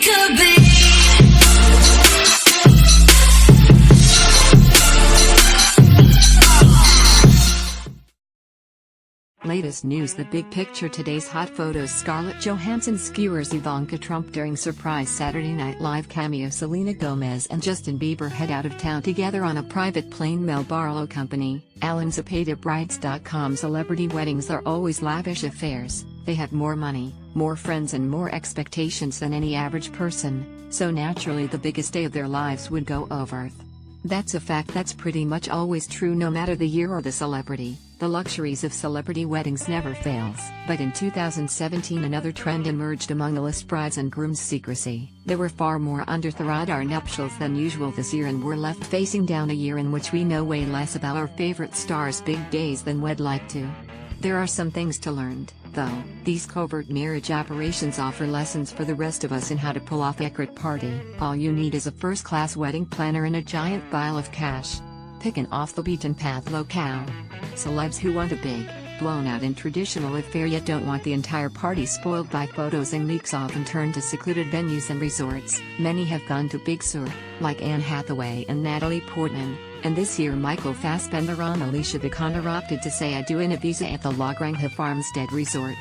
could be. Latest news: the big picture. Today's hot photos: Scarlett Johansson skewers Ivanka Trump during surprise Saturday Night Live cameo. Selena Gomez and Justin Bieber head out of town together on a private plane. Mel Barlow Company, Alan Zapata-Brides.com. Celebrity weddings are always lavish affairs. They have more money, more friends and more expectations than any average person, so naturally the biggest day of their lives would go over. That's a fact that's pretty much always true no matter the year or the celebrity. The luxuries of celebrity weddings never fails. But in 2017 another trend emerged among the list: brides and grooms' secrecy. There were far more under-the-radar nuptials than usual this year, and we're left facing down a year in which we know way less about our favorite stars' big days than we'd like to. There are some things to learn, though. These covert marriage operations offer lessons for the rest of us in how to pull off a secret party. All you need is a first-class wedding planner and a giant pile of cash. Pick an off-the-beaten-path locale. Celebs who want a big, blown-out and traditional affair yet don't want the entire party spoiled by photos and leaks often turn to secluded venues and resorts. Many have gone to Big Sur, like Anne Hathaway and Natalie Portman, and this year Michael Fassbender and Alicia Vikander opted to say I do in Ibiza at the La Granja Farmstead Resort.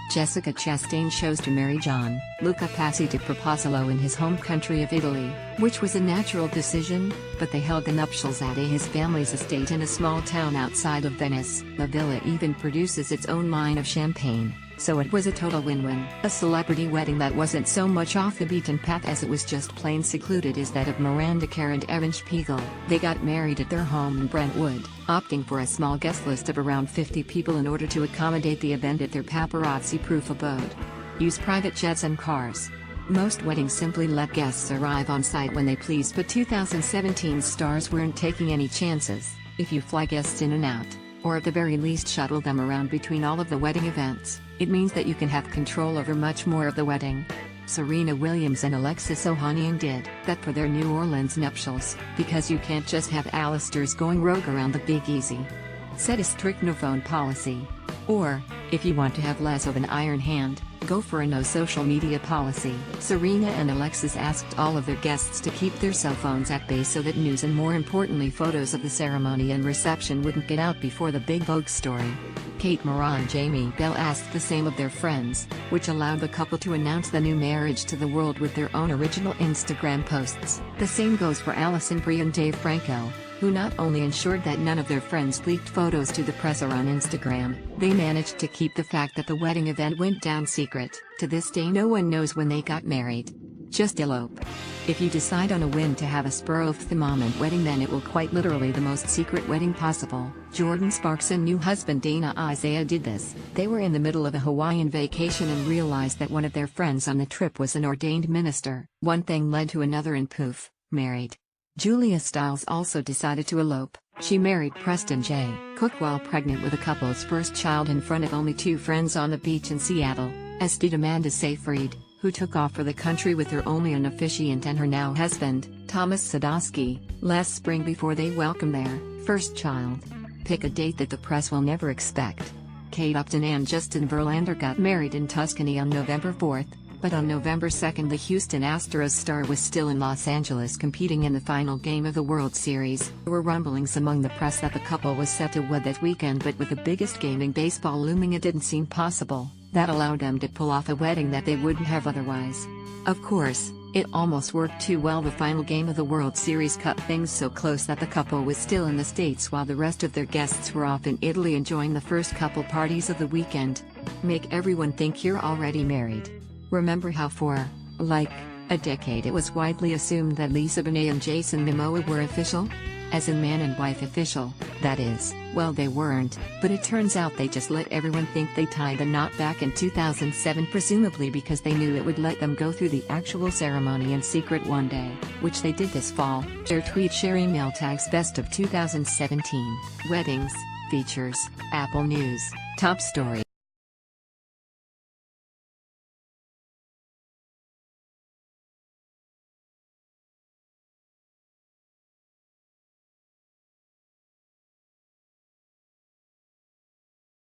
Jessica Chastain chose to marry John Luca Passi di Proposalo in his home country of Italy, which was a natural decision, but they held the nuptials at his family's estate in a small town outside of Venice. The villa even produces its own line of champagne, so it was a total win-win. A celebrity wedding that wasn't so much off the beaten path as it was just plain secluded is that of Miranda Kerr and Evan Spiegel. They got married at their home in Brentwood, opting for a small guest list of around 50 people in order to accommodate the event at their paparazzi-proof abode. Use private jets and cars. Most weddings simply let guests arrive on site when they please, but 2017's stars weren't taking any chances. If you fly guests in and out, or at the very least shuttle them around between all of the wedding events, it means that you can have control over much more of the wedding. Serena Williams and Alexis Ohanian did that for their New Orleans nuptials, because you can't just have Alistairs going rogue around the Big Easy. Set a strict no-phone policy. Or, if you want to have less of an iron hand, go for a no-social media policy. Serena and Alexis asked all of their guests to keep their cell phones at bay so that news and more importantly photos of the ceremony and reception wouldn't get out before the big Vogue story. Kate Moran and Jamie Bell asked the same of their friends, which allowed the couple to announce the new marriage to the world with their own original Instagram posts. The same goes for Alison Brie and Dave Franco, who not only ensured that none of their friends leaked photos to the press or on Instagram, they managed to keep the fact that the wedding event went down secret. To this day no one knows when they got married. Just elope. If you decide on a whim to have a spur-of-the-moment wedding, then it will quite literally the most secret wedding possible. Jordan Sparks and new husband Dana Isaiah did this. They were in the middle of a Hawaiian vacation and realized that one of their friends on the trip was an ordained minister. One thing led to another and poof, married. Julia Stiles also decided to elope. She married Preston J. Cook while pregnant with the couple's first child in front of only two friends on the beach in Seattle, as did Amanda Seyfried, who took off for the country with her only an officiant and her now husband, Thomas Sadowski, last spring before they welcomed their first child. Pick a date that the press will never expect. Kate Upton and Justin Verlander got married in Tuscany on November 4th. But on November 2nd the Houston Astros star was still in Los Angeles competing in the final game of the World Series. There were rumblings among the press that the couple was set to wed that weekend, but with the biggest game in baseball looming it didn't seem possible. That allowed them to pull off a wedding that they wouldn't have otherwise. Of course, it almost worked too well. The final game of the World Series cut things so close that the couple was still in the States while the rest of their guests were off in Italy enjoying the first couple parties of the weekend. Make everyone think you're already married. Remember how for, like, a decade it was widely assumed that Lisa Bonet and Jason Momoa were official? As in man and wife official, that is. Well, they weren't, but it turns out they just let everyone think they tied the knot back in 2007, presumably because they knew it would let them go through the actual ceremony in secret one day, which they did this fall. Share tweet, share email, tags best of 2017 weddings, features, Apple News, top story.